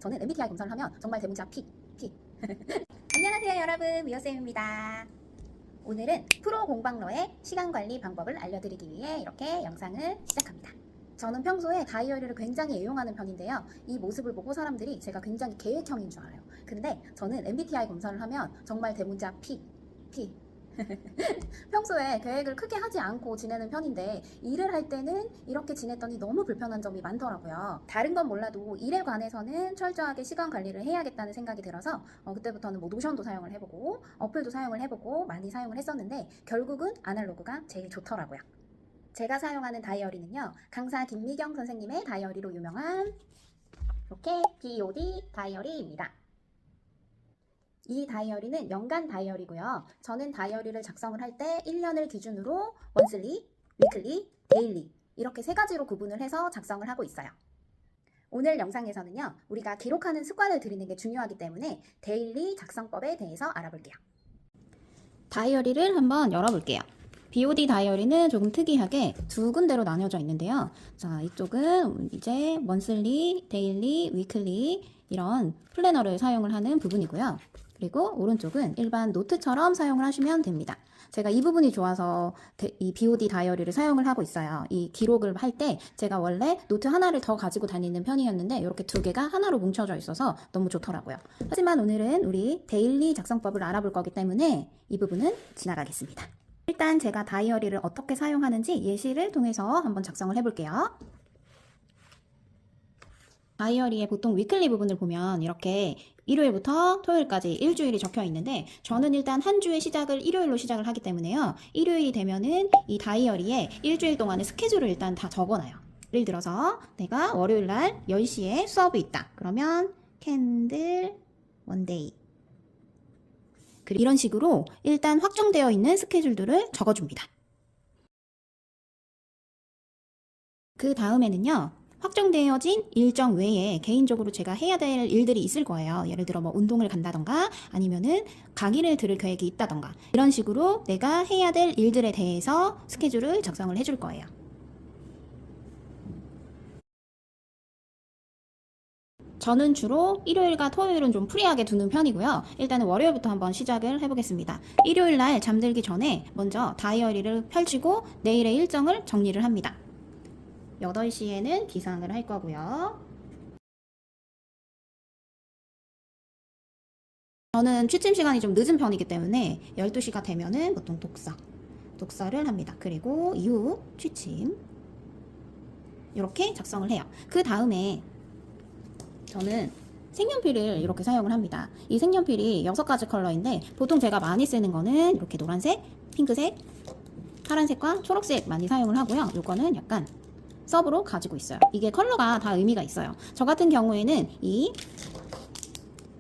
저는 MBTI 검사를 하면 정말 대문자 P. 안녕하세요 여러분, 미호쌤입니다. 오늘은 프로 공방러의 시간관리 방법을 알려드리기 위해 이렇게 영상을 시작합니다. 저는 평소에 다이어리를 굉장히 애용하는 편인데요. 이 모습을 보고 사람들이 제가 굉장히 계획형인 줄 알아요. 근데 저는 MBTI 검사를 하면 정말 대문자 P. 평소에 계획을 크게 하지 않고 지내는 편인데 일을 할 때는 이렇게 지냈더니 너무 불편한 점이 많더라고요. 다른 건 몰라도 일에 관해서는 철저하게 시간 관리를 해야겠다는 생각이 들어서 그때부터는 뭐 노션도 사용을 해보고 어플도 사용을 해보고 많이 사용을 했었는데 결국은 아날로그가 제일 좋더라고요. 제가 사용하는 다이어리는요, 강사 김미경 선생님의 다이어리로 유명한 이렇게 BOD 다이어리입니다. 이 다이어리는 연간 다이어리고요. 저는 다이어리를 작성을 할 때 1년을 기준으로 원슬리, 위클리, 데일리 이렇게 세 가지로 구분을 해서 작성을 하고 있어요. 오늘 영상에서는요, 우리가 기록하는 습관을 들이는 게 중요하기 때문에 데일리 작성법에 대해서 알아볼게요. 다이어리를 한번 열어볼게요. BOD 다이어리는 조금 특이하게 두 군데로 나뉘어져 있는데요. 자, 이쪽은 이제 원슬리, 데일리, 위클리 이런 플래너를 사용을 하는 부분이고요. 그리고 오른쪽은 일반 노트처럼 사용을 하시면 됩니다. 제가 이 부분이 좋아서 이 BOD 다이어리를 사용을 하고 있어요. 이 기록을 할 때 제가 원래 노트 하나를 더 가지고 다니는 편이었는데 이렇게 두 개가 하나로 뭉쳐져 있어서 너무 좋더라고요. 하지만 오늘은 우리 데일리 작성법을 알아볼 거기 때문에 이 부분은 지나가겠습니다. 일단 제가 다이어리를 어떻게 사용하는지 예시를 통해서 한번 작성을 해볼게요. 다이어리의 보통 위클리 부분을 보면 이렇게 일요일부터 토요일까지 일주일이 적혀 있는데 저는 일단 한 주의 시작을 일요일로 시작을 하기 때문에요. 일요일이 되면은 이 다이어리에 일주일 동안의 스케줄을 일단 다 적어놔요. 예를 들어서 내가 월요일날 10시에 수업이 있다. 그러면 캔들 원데이 이런 식으로 일단 확정되어 있는 스케줄들을 적어줍니다. 그 다음에는요, 확정되어진 일정 외에 개인적으로 제가 해야 될 일들이 있을 거예요. 예를 들어 뭐 운동을 간다던가 아니면은 강의를 들을 계획이 있다던가 이런 식으로 내가 해야 될 일들에 대해서 스케줄을 작성을 해줄 거예요. 저는 주로 일요일과 토요일은 좀 프리하게 두는 편이고요. 일단은 월요일부터 한번 시작을 해보겠습니다. 일요일 날 잠들기 전에 먼저 다이어리를 펼치고 내일의 일정을 정리를 합니다. 8시에는 기상을 할 거고요. 저는 취침 시간이 좀 늦은 편이기 때문에 12시가 되면은 보통 독서를 합니다. 그리고 이후 취침 이렇게 작성을 해요. 그 다음에 저는 색연필을 이렇게 사용을 합니다. 이 색연필이 6가지 컬러인데 보통 제가 많이 쓰는 거는 이렇게 노란색, 핑크색, 파란색과 초록색 많이 사용을 하고요. 요거는 약간 서브로 가지고 있어요. 이게 컬러가 다 의미가 있어요. 저 같은 경우에는 이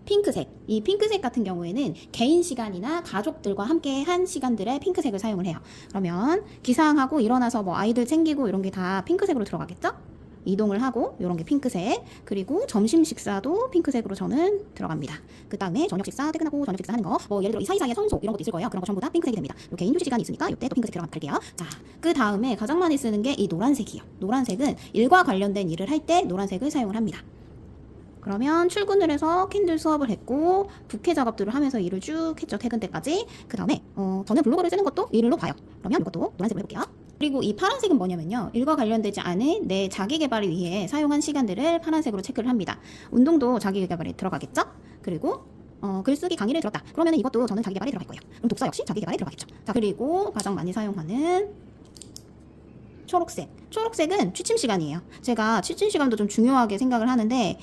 핑크색 같은 경우에는 개인 시간이나 가족들과 함께 한 시간들의 핑크색을 사용을 해요. 그러면 기상하고 일어나서 뭐 아이들 챙기고 이런 게 다 핑크색으로 들어가겠죠? 이동을 하고 이런 게 핑크색, 그리고 점심 식사도 핑크색으로 저는 들어갑니다. 그 다음에 저녁 식사, 퇴근하고 저녁 식사 하는 거, 뭐 예를 들어 이 사이사이에 청소 이런 것도 있을 거예요. 그런 거 전부 다 핑크색이 됩니다. 이렇게 개인 휴식 시간이 있으니까 이때 또 핑크색 들어갈게요. 자, 그 다음에 가장 많이 쓰는 게 이 노란색이요. 노란색은 일과 관련된 일을 할 때 노란색을 사용을 합니다. 그러면 출근을 해서 캔들 수업을 했고 부케 작업들을 하면서 일을 쭉 했죠. 퇴근 때까지. 그 다음에 저는 블로그를 쓰는 것도 일로 봐요. 그러면 이것도 노란색으로 해볼게요. 그리고 이 파란색은 뭐냐면요, 일과 관련되지 않은 내 자기 개발을 위해 사용한 시간들을 파란색으로 체크를 합니다. 운동도 자기 개발에 들어가겠죠? 그리고 글쓰기 강의를 들었다. 그러면 이것도 저는 자기 개발에 들어갈 거예요. 그럼 독서 역시 자기 개발에 들어가겠죠. 자, 그리고 가장 많이 사용하는 초록색은 취침 시간이에요. 제가 취침 시간도 좀 중요하게 생각을 하는데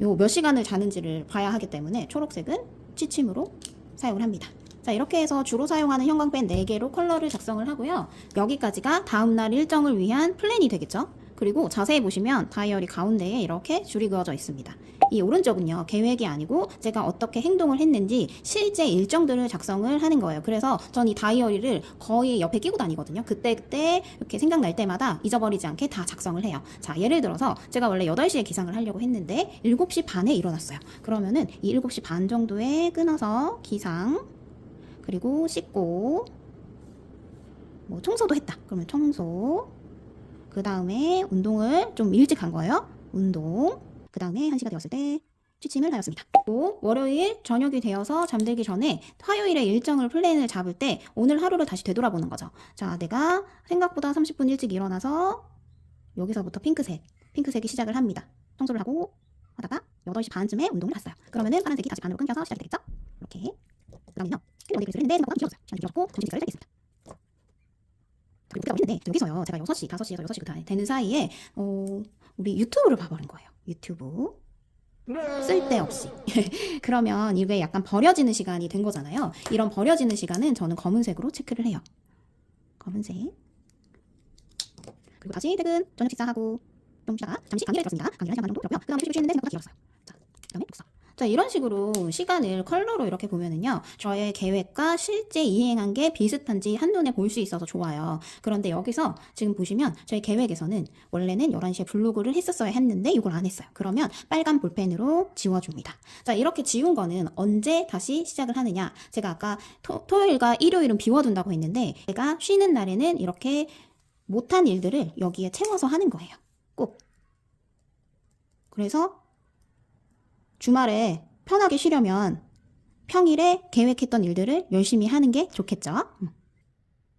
요 몇 시간을 자는지를 봐야 하기 때문에 초록색은 취침으로 사용을 합니다. 자, 이렇게 해서 주로 사용하는 형광펜 4개로 컬러를 작성을 하고요. 여기까지가 다음날 일정을 위한 플랜이 되겠죠. 그리고 자세히 보시면 다이어리 가운데에 이렇게 줄이 그어져 있습니다. 이 오른쪽은요, 계획이 아니고 제가 어떻게 행동을 했는지 실제 일정들을 작성을 하는 거예요. 그래서 전 이 다이어리를 거의 옆에 끼고 다니거든요. 그때 이렇게 생각날 때마다 잊어버리지 않게 다 작성을 해요. 자, 예를 들어서 제가 원래 8시에 기상을 하려고 했는데 7시 반에 일어났어요. 그러면은 이 7시 반 정도에 끊어서 기상, 그리고 씻고 뭐 청소도 했다. 그러면 청소, 그 다음에 운동을 좀 일찍 한 거예요. 운동, 그 다음에 1시가 되었을 때 취침을 하였습니다. 또 월요일 저녁이 되어서 잠들기 전에 화요일에 일정을 플랜을 잡을 때 오늘 하루를 다시 되돌아보는 거죠. 자, 내가 생각보다 30분 일찍 일어나서 여기서부터 핑크색이 시작을 합니다. 청소를 하고 하다가 8시 반쯤에 운동을 갔어요. 그러면은 파란색이 다시 반으로 끊겨서 시작이 되겠죠? 이렇게. 그러면요. 원데이 클래스를 했는데 생각보다 길었어요. 시간이 길었고 점심 식사를 짧게 했습니다. 그리고 했는데 여기서요. 제가 6시, 5시에서 6시 되는 사이에 우리 유튜브를 봐버린 거예요. 유튜브. 쓸데없이. 그러면 이게 약간 버려지는 시간이 된 거잖아요. 이런 버려지는 시간은 저는 검은색으로 체크를 해요. 검은색. 그리고 다시 퇴근, 저녁 식사하고 좀 쉬다가 잠시 강의를 들었습니다. 강의를 1시간 반 정도 들었고요. 그 다음에 쉬었는데 생각보다 길었어요. 자, 그 다음에 독서. 자, 이런 식으로 시간을 컬러로 이렇게 보면은요, 저의 계획과 실제 이행한 게 비슷한지 한눈에 볼 수 있어서 좋아요. 그런데 여기서 지금 보시면 저희 계획에서는 원래는 11시에 블로그를 했었어야 했는데 이걸 안 했어요. 그러면 빨간 볼펜으로 지워줍니다. 자, 이렇게 지운 거는 언제 다시 시작을 하느냐? 제가 아까 토요일과 일요일은 비워둔다고 했는데 제가 쉬는 날에는 이렇게 못한 일들을 여기에 채워서 하는 거예요. 꼭. 그래서 주말에 편하게 쉬려면 평일에 계획했던 일들을 열심히 하는 게 좋겠죠.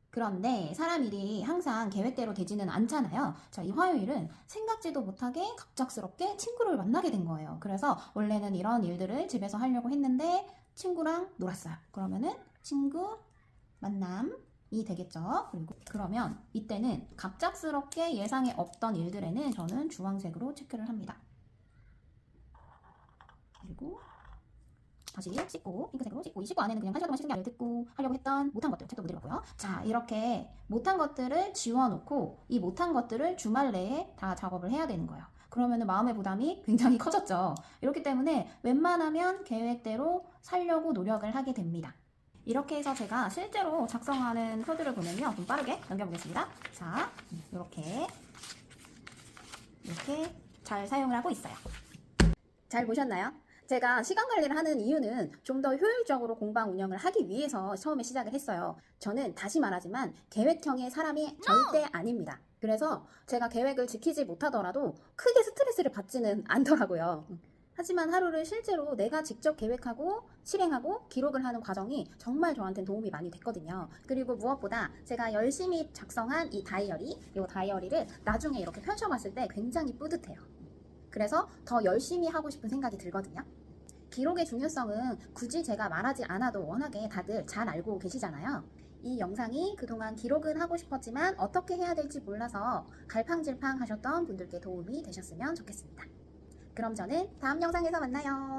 그런데 사람 일이 항상 계획대로 되지는 않잖아요. 자, 이 화요일은 생각지도 못하게 갑작스럽게 친구를 만나게 된 거예요. 그래서 원래는 이런 일들을 집에서 하려고 했는데 친구랑 놀았어요. 그러면은 친구 만남이 되겠죠. 그리고 그러면 이때는 갑작스럽게 예상에 없던 일들에는 저는 주황색으로 체크를 합니다. 그리고 다시 씻고 핑크색으로 씻고, 이 씻고 안에는 그냥 1시간 동안 씻은 게 아니라 듣고 하려고 했던 못한 것들, 책도 못 읽었고요. 자, 이렇게 못한 것들을 지워놓고 이 못한 것들을 주말 내에 다 작업을 해야 되는 거예요. 그러면은 마음의 부담이 굉장히 커졌죠. 이렇기 때문에 웬만하면 계획대로 살려고 노력을 하게 됩니다. 이렇게 해서 제가 실제로 작성하는 코드를 보면요, 좀 빠르게 넘겨보겠습니다. 자, 이렇게 잘 사용을 하고 있어요. 잘 보셨나요? 제가 시간 관리를 하는 이유는 좀 더 효율적으로 공방 운영을 하기 위해서 처음에 시작을 했어요. 저는 다시 말하지만 계획형의 사람이 절대 아닙니다. 그래서 제가 계획을 지키지 못하더라도 크게 스트레스를 받지는 않더라고요. 하지만 하루를 실제로 내가 직접 계획하고 실행하고 기록을 하는 과정이 정말 저한테는 도움이 많이 됐거든요. 그리고 무엇보다 제가 열심히 작성한 이 다이어리를 나중에 이렇게 펼쳐봤을 때 굉장히 뿌듯해요. 그래서 더 열심히 하고 싶은 생각이 들거든요. 기록의 중요성은 굳이 제가 말하지 않아도 워낙에 다들 잘 알고 계시잖아요. 이 영상이 그동안 기록은 하고 싶었지만 어떻게 해야 될지 몰라서 갈팡질팡 하셨던 분들께 도움이 되셨으면 좋겠습니다. 그럼 저는 다음 영상에서 만나요.